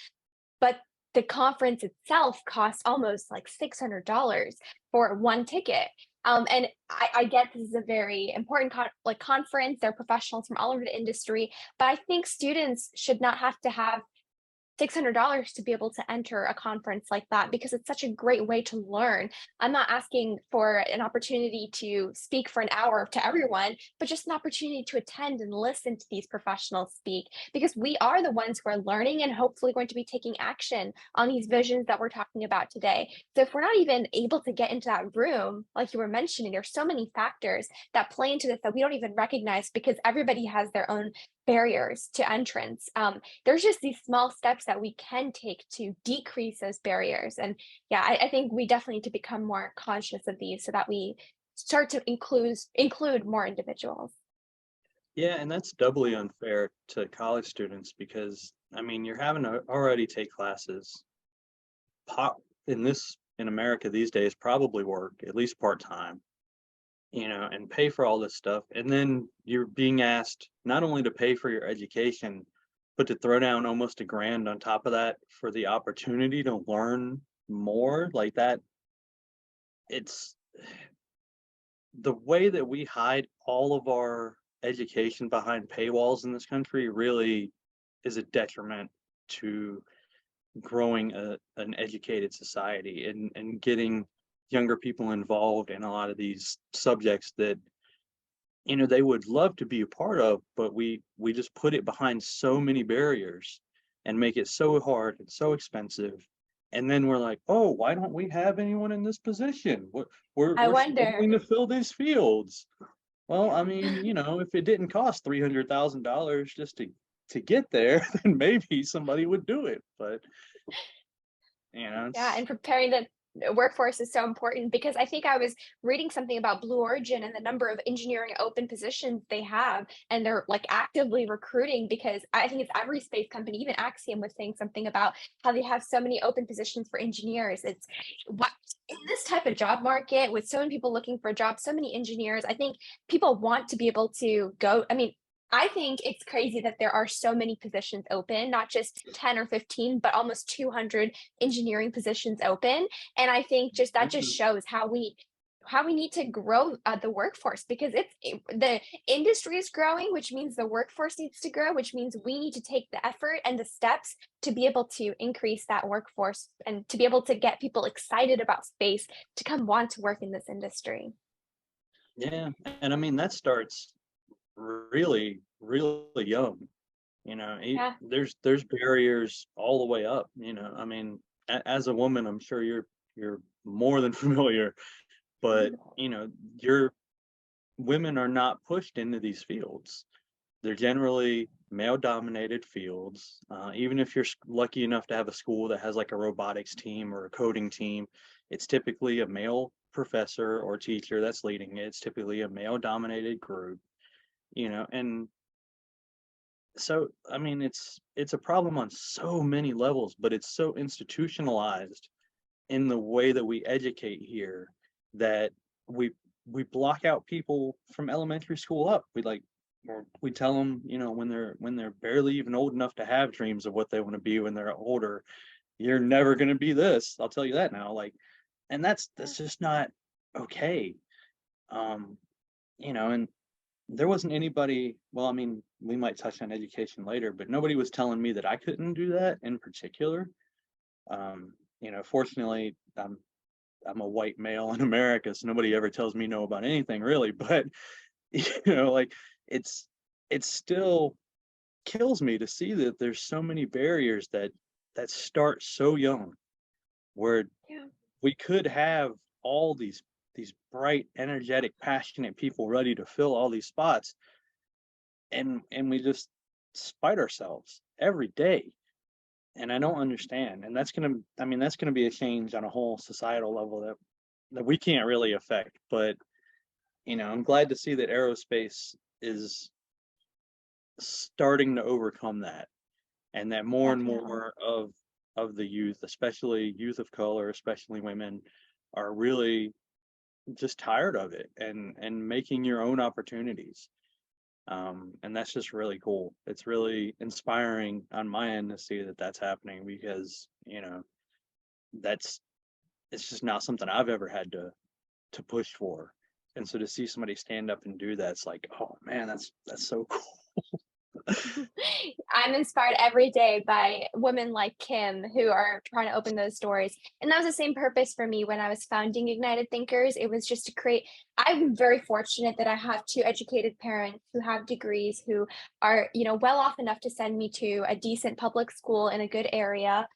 But the conference itself costs almost like $600 for one ticket. And I get this is a very important conference. There are professionals from all over the industry, but I think students should not have to have $600 to be able to enter a conference like that because it's such a great way to learn. I'm not asking for an opportunity to speak for an hour to everyone, but just an opportunity to attend and listen to these professionals speak because we are the ones who are learning and hopefully going to be taking action on these visions that we're talking about today. So if we're not even able to get into that room, like you were mentioning, there's so many factors that play into this that we don't even recognize because everybody has their own barriers to entrance. There's just these small steps that we can take to decrease those barriers. And yeah, I think we definitely need to become more conscious of these so that we start to include more individuals. Yeah, and that's doubly unfair to college students because, I mean, you're having to already take classes. Pop in America these days probably work at least part-time, and pay for all this stuff. And then you're being asked not only to pay for your education, but to throw down almost $1,000 on top of that for the opportunity to learn more like that. It's the way that we hide all of our education behind paywalls in this country really is a detriment to growing an educated society, and getting younger people involved in a lot of these subjects that they would love to be a part of, but we just put it behind so many barriers and make it so hard and so expensive. And then we're like, oh, why don't we have anyone in this position? I We're wonder. struggling to fill these fields. Well, I mean, if it didn't cost $300,000 just to get there, then maybe somebody would do it. But Yeah, it's and preparing the workforce is so important because I think I was reading something about Blue Origin and the number of engineering open positions they have, and they're like actively recruiting because I think it's every space company, even Axiom was saying something about how they have so many open positions for engineers. It's what in this type of job market with so many people looking for jobs, so many engineers, I think people want to be able to go. I mean, I think it's crazy that there are so many positions open, not just 10 or 15, but almost 200 engineering positions open. And I think just that just shows how we need to grow the workforce because the industry is growing, which means the workforce needs to grow, which means we need to take the effort and the steps to be able to increase that workforce and to be able to get people excited about space to come want to work in this industry. yeah, and I mean that starts really, really young. Yeah. There's barriers all the way up. I mean, as a woman, I'm sure you're more than familiar, but your women are not pushed into these fields. They're generally male dominated fields. Even if you're lucky enough to have a school that has like a robotics team or a coding team, it's typically a male professor or teacher that's leading it. It's typically a male dominated group, and so I mean it's a problem on so many levels, but it's so institutionalized in the way that we educate here that we we block out people from elementary school up. Or we tell them, when they're barely even old enough to have dreams of what they want to be when they're older, you're never going to be this. I'll tell you that now. And that's just not okay. Um, and there wasn't anybody, well, I mean, we might touch on education later, but nobody was telling me that I couldn't do that in particular. Fortunately, I'm a white male in America, so nobody ever tells me no about anything really. But like it's it still kills me to see that there's so many barriers that start so young, where Yeah. we could have all these bright, energetic, passionate people ready to fill all these spots, and we just spite ourselves every day. And I don't understand. And that's gonna be a change on a whole societal level that we can't really affect. But I'm glad to see that aerospace is starting to overcome that, and that more and Definitely. more of the youth, especially youth of color, especially women, are really just tired of it and making your own opportunities. And that's just really cool. It's really inspiring on my end to see that that's happening, because that's it's just not something I've ever had to push for. And so to see somebody stand up and do that, it's like, oh man, that's so cool. I'm inspired every day by women like Kim who are trying to open those doors. And that was the same purpose for me when I was founding Ignited Thinkers. It was just to create, I'm very fortunate that I have two educated parents who have degrees, who are, well off enough to send me to a decent public school in a good area.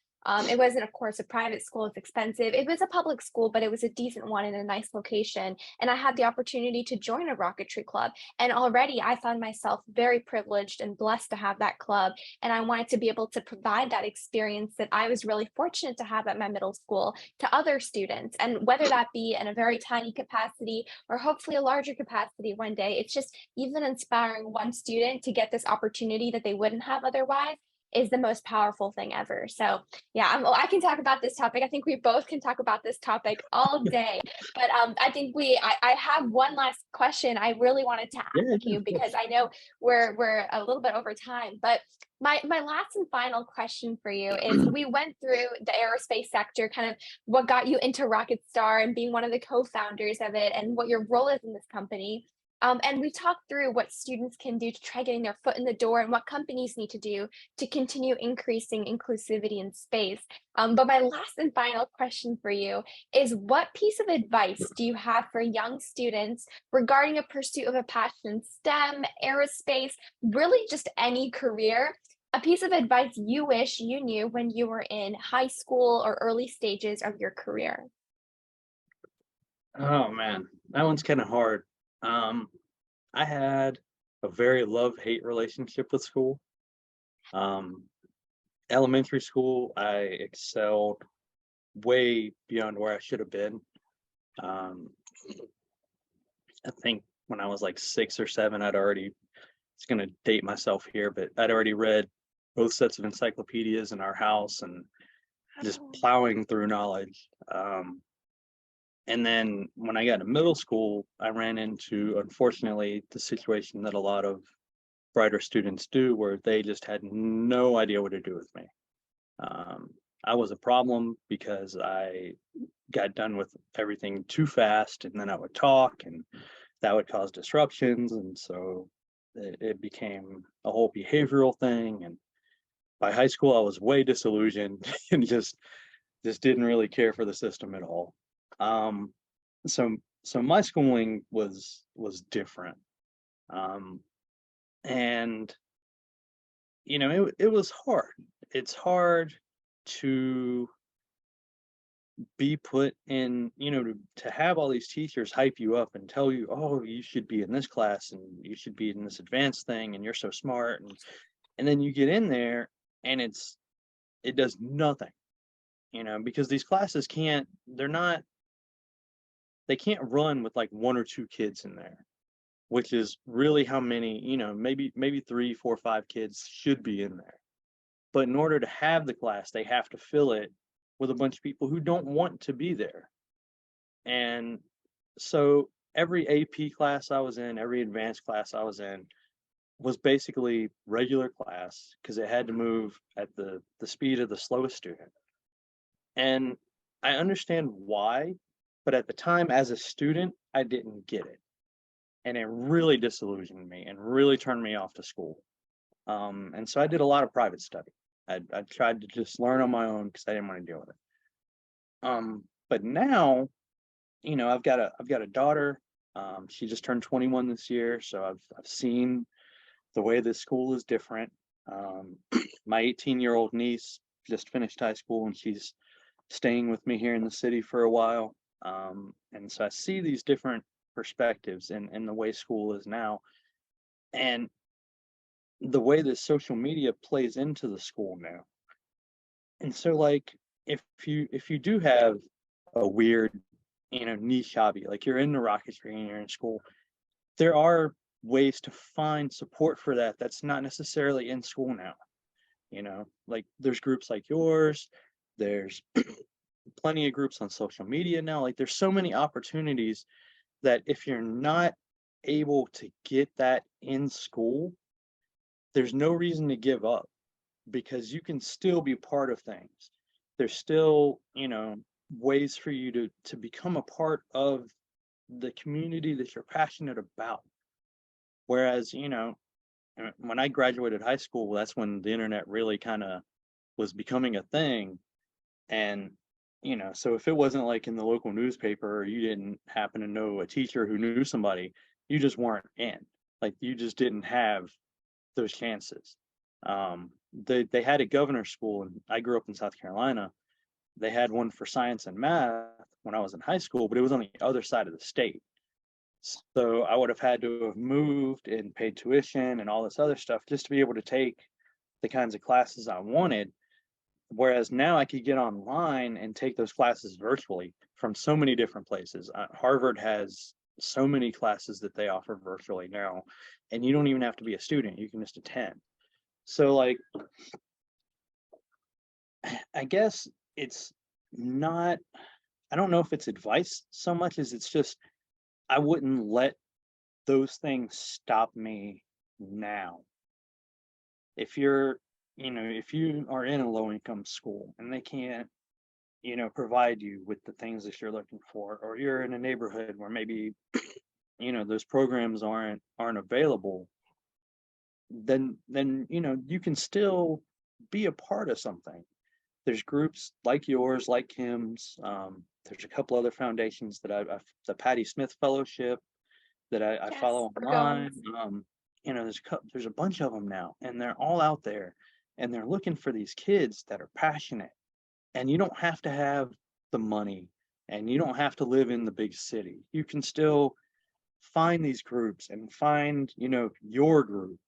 It wasn't, of course, a private school, it's expensive. It was a public school, but it was a decent one in a nice location. And I had the opportunity to join a rocketry club. And already I found myself very privileged and blessed to have that club. And I wanted to be able to provide that experience that I was really fortunate to have at my middle school to other students. And whether that be in a very tiny capacity or hopefully a larger capacity one day, it's just even inspiring one student to get this opportunity that they wouldn't have otherwise is the most powerful thing ever. So yeah, I can talk about this topic. I think we both can talk about this topic all day. But I think I have one last question I really wanted to Yeah, ask yeah, you of because course. I know we're a little bit over time. But my last and final question for you is we went through the aerospace sector, kind of what got you into RocketStar and being one of the co-founders of it and what your role is in this company. And we talked through what students can do to try getting their foot in the door and what companies need to do to continue increasing inclusivity in space. But my last and final question for you is what piece of advice do you have for young students regarding a pursuit of a passion in STEM, aerospace, really just any career? A piece of advice you wish you knew when you were in high school or early stages of your career. Oh man, that one's kind of hard. Um, I had a very love-hate relationship with school. Um, Elementary school, I excelled way beyond where I should have been. Um, I think when I was like 6 or 7, it's going to date myself here, but I'd already read both sets of encyclopedias in our house and just Oh, plowing through knowledge. And then when I got to middle school, I ran into, unfortunately, the situation that a lot of brighter students do, where they just had no idea what to do with me. Um, I was a problem because I got done with everything too fast, and then I would talk, and that would cause disruptions. And so it became a whole behavioral thing. And by high school, I was way disillusioned and just didn't really care for the system at all. Um, so my schooling was different. Um, and it was hard. It's hard to be put in, to have all these teachers hype you up and tell you, oh, you should be in this class and you should be in this advanced thing and you're so smart. And then you get in there and it does nothing, because these classes they can't run with like one or two kids in there, which is really how many, maybe 3, 4, 5 kids should be in there. But in order to have the class, they have to fill it with a bunch of people who don't want to be there. And so every AP class I was in, every advanced class I was in was basically regular class because it had to move at the speed of the slowest student. And I understand why, but at the time as a student, I didn't get it. And it really disillusioned me and really turned me off to school. And so I did a lot of private study. I tried to just learn on my own because I didn't want to deal with it. But now, I've got a daughter. She just turned 21 this year, so I've seen the way this school is different. My 18-year-old niece just finished high school and she's staying with me here in the city for a while. And so I see these different perspectives in the way school is now. And the way that social media plays into the school now. And so like if you do have a weird, niche hobby, like you're into rocketry and you're in school, there are ways to find support for that that's not necessarily in school now. Like there's groups like yours, there's plenty of groups on social media now. Like there's so many opportunities that if you're not able to get that in school, there's no reason to give up because you can still be part of things. There's still, ways for you to become a part of the community that you're passionate about. Whereas, when I graduated high school, that's when the internet really kind of was becoming a thing. And, so if it wasn't like in the local newspaper or you didn't happen to know a teacher who knew somebody, you just weren't in. Like you just didn't have those chances. They had a governor's school, and I grew up in South Carolina. They had one for science and math when I was in high school, but it was on the other side of the state. So I would have had to have moved and paid tuition and all this other stuff just to be able to take the kinds of classes I wanted. Whereas now I could get online and take those classes virtually from so many different places. Harvard has so many classes that they offer virtually now, and you don't even have to be a student, you can just attend. So like I guess it's not, I don't know if it's advice so much as it's just I wouldn't let those things stop me now. If you're, if you are in a low income school and they can't, provide you with the things that you're looking for, or you're in a neighborhood where maybe, those programs aren't available, then you can still be a part of something. There's groups like yours, like Kim's. There's a couple other foundations that the Patty Smith Fellowship that I Yes, follow we're going. online. There's a bunch of them now, and they're all out there, and they're looking for these kids that are passionate. And you don't have to have the money, and you don't have to live in the big city. You can still find these groups and find, your group.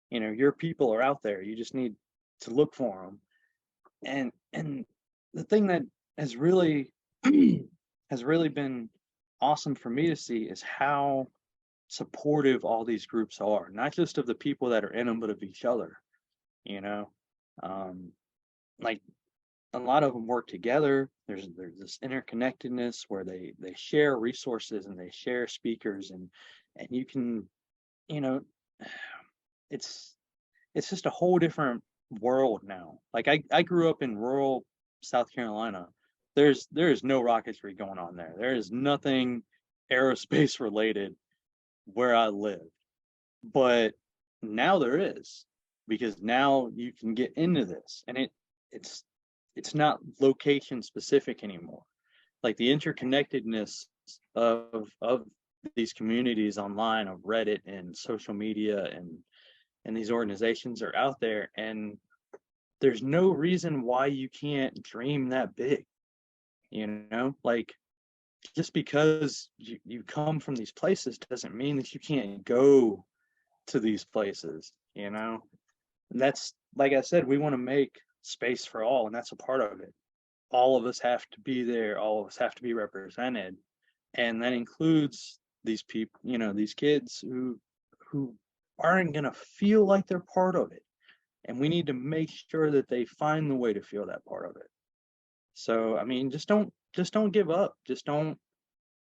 Your people are out there. You just need to look for them. And the thing that has really has really been awesome for me to see is how supportive all these groups are, not just of the people that are in them, but of each other. You know, um, like a lot of them work together. There's this interconnectedness where they share resources and they share speakers, and you can, you know, it's it's just a whole different world now. Like I grew up in rural South Carolina. There is no rocketry going on there. There is nothing aerospace related where I live. But now there is, because now you can get into this, and it's it's not location specific anymore. Like the interconnectedness of these communities online, of Reddit and social media, and these organizations are out there, and there's no reason why you can't dream that big. Like, just because you come from these places doesn't mean that you can't go to these places. And that's, like I said, we want to make space for all, and that's a part of it. All of us have to be there, all of us have to be represented, and that includes these people, these kids who aren't going to feel like they're part of it, and we need to make sure that they find the way to feel that part of it. So I mean, just don't give up. Just don't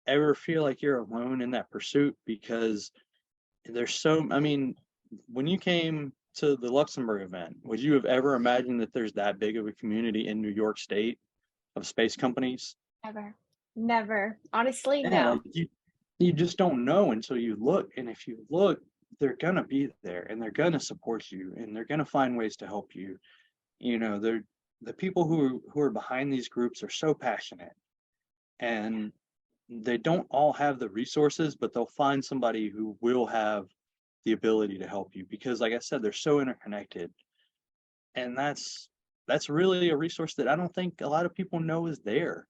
ever feel like you're alone in that pursuit, because I mean, when you came to the Luxembourg event, would you have ever imagined that there's that big of a community in New York State of space companies? Never. Never. Honestly, Yeah, no. like you just don't know until you look. And if you look, they're gonna be there, and they're gonna support you, and they're gonna find ways to help you. They're the people who are behind these groups are so passionate, and they don't all have the resources, but they'll find somebody who will have the ability to help you, because like I said, they're so interconnected. And that's really a resource that I don't think a lot of people know is there.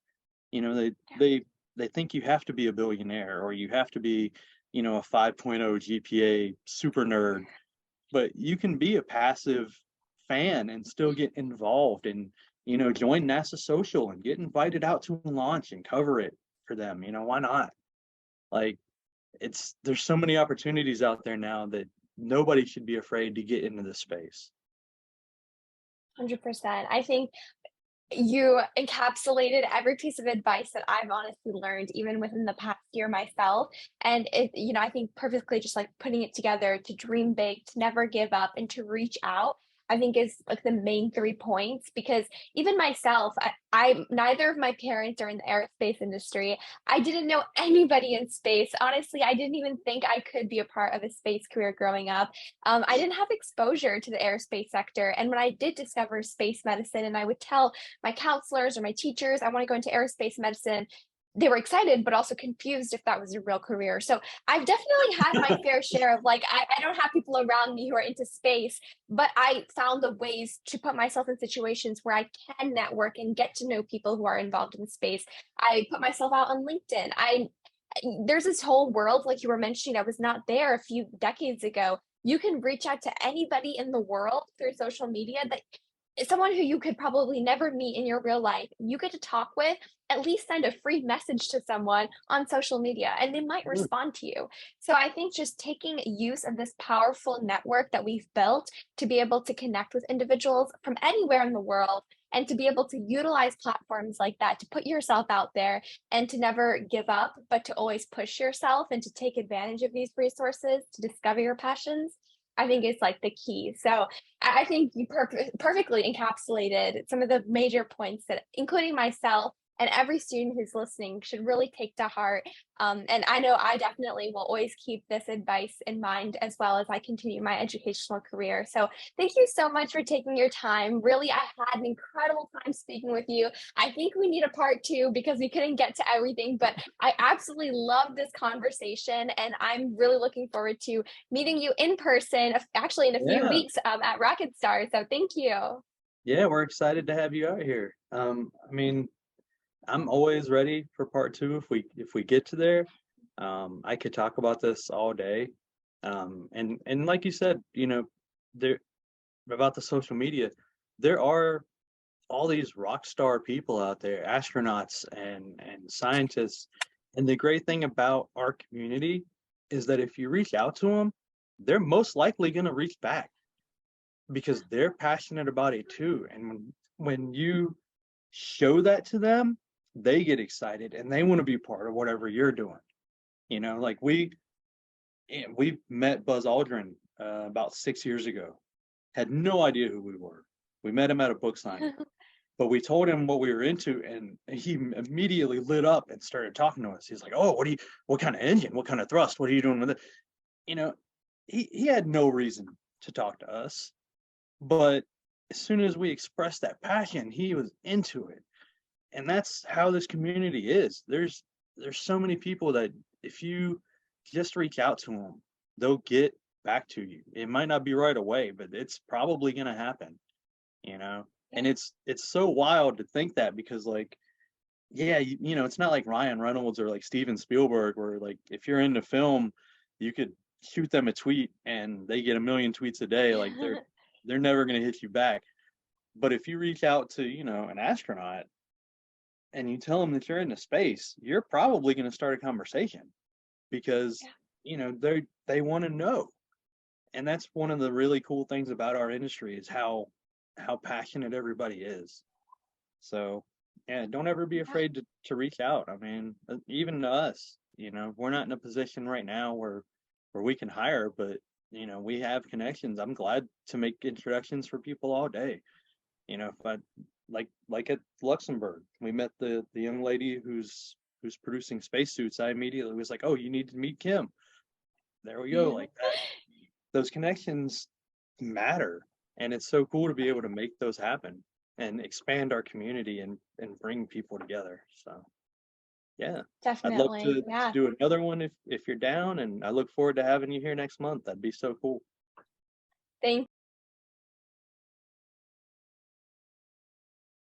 You know, they Yeah. they they think you have to be a billionaire, or you have to be, a 5.0 GPA super nerd, but you can be a passive fan and still get involved, and join NASA Social and get invited out to a launch and cover it for them. Why not? Like, there's so many opportunities out there now that nobody should be afraid to get into this space. 100%. I think you encapsulated every piece of advice that I've honestly learned even within the past year myself. And I think perfectly just like putting it together to dream big, to never give up, and to reach out. I think is like the main 3 points, because even myself, I neither of my parents are in the aerospace industry. I didn't know anybody in space. Honestly, I didn't even think I could be a part of a space career growing up. I didn't have exposure to the aerospace sector. And when I did discover space medicine, and I would tell my counselors or my teachers, I want to go into aerospace medicine, they were excited, but also confused if that was a real career. So I've definitely had my fair share of like, I don't have people around me who are into space, but I found the ways to put myself in situations where I can network and get to know people who are involved in space. I put myself out on LinkedIn. There's this whole world, like you were mentioning, I was not there a few decades ago. You can reach out to anybody in the world through social media, that someone who you could probably never meet in your real life, you get to talk with, at least send a free message to someone on social media and they might respond to you. So I think just taking use of this powerful network that we've built to be able to connect with individuals from anywhere in the world, and to be able to utilize platforms like that to put yourself out there, and to never give up, but to always push yourself and to take advantage of these resources to discover your passions, I think is like the key. So I think you perfectly encapsulated some of the major points that, including myself, and every student who's listening should really take to heart. And I know I definitely will always keep this advice in mind as well as I continue my educational career. So thank you so much for taking your time. Really, I had an incredible time speaking with you. I think we need a part two because we couldn't get to everything, but I absolutely love this conversation, and I'm really looking forward to meeting you in person, actually in a few Yeah. weeks at RocketStar. So thank you. Yeah, we're excited to have you out here. I mean, I'm always ready for part two if we get to there. I could talk about this all day. And like you said, there about the social media, there are all these rock star people out there, astronauts and scientists. And the great thing about our community is that if you reach out to them, they're most likely going to reach back because they're passionate about it too. And when you show that to them, they get excited and they want to be part of whatever you're doing. Like we met Buzz Aldrin about 6 years ago. Had no idea who we were. We met him at a book signing, but we told him what we were into, and he immediately lit up and started talking to us. He's like, "Oh, what kind of engine? What kind of thrust? What are you doing with it?" You know, he had no reason to talk to us, but as soon as we expressed that passion, he was into it. And that's how this community is. There's so many people that if you just reach out to them, they'll get back to you. It might not be right away, but it's probably going to happen, you know. And Yeah. it's so wild to think that because like yeah, it's not like Ryan Reynolds or like Steven Spielberg where like if you're into film, you could shoot them a tweet and they get a million tweets a day like they're never going to hit you back. But if you reach out to, an astronaut and you tell them that you're into space, you're probably going to start a conversation because, Yeah. they want to know. And that's one of the really cool things about our industry is how passionate everybody is. So, yeah, don't ever be Yeah. afraid to reach out. I mean, even to us, we're not in a position right now where we can hire, but we have connections. I'm glad to make introductions for people all day. If I like at Luxembourg, we met the young lady who's producing spacesuits. I immediately was like, "Oh, you need to meet Kim." There we go, like that. Those connections matter, and it's so cool to be able to make those happen and expand our community and bring people together. So, yeah, I'd love Definitely. to Yeah. do another one if you're down, and I look forward to having you here next month. That'd be so cool. Thank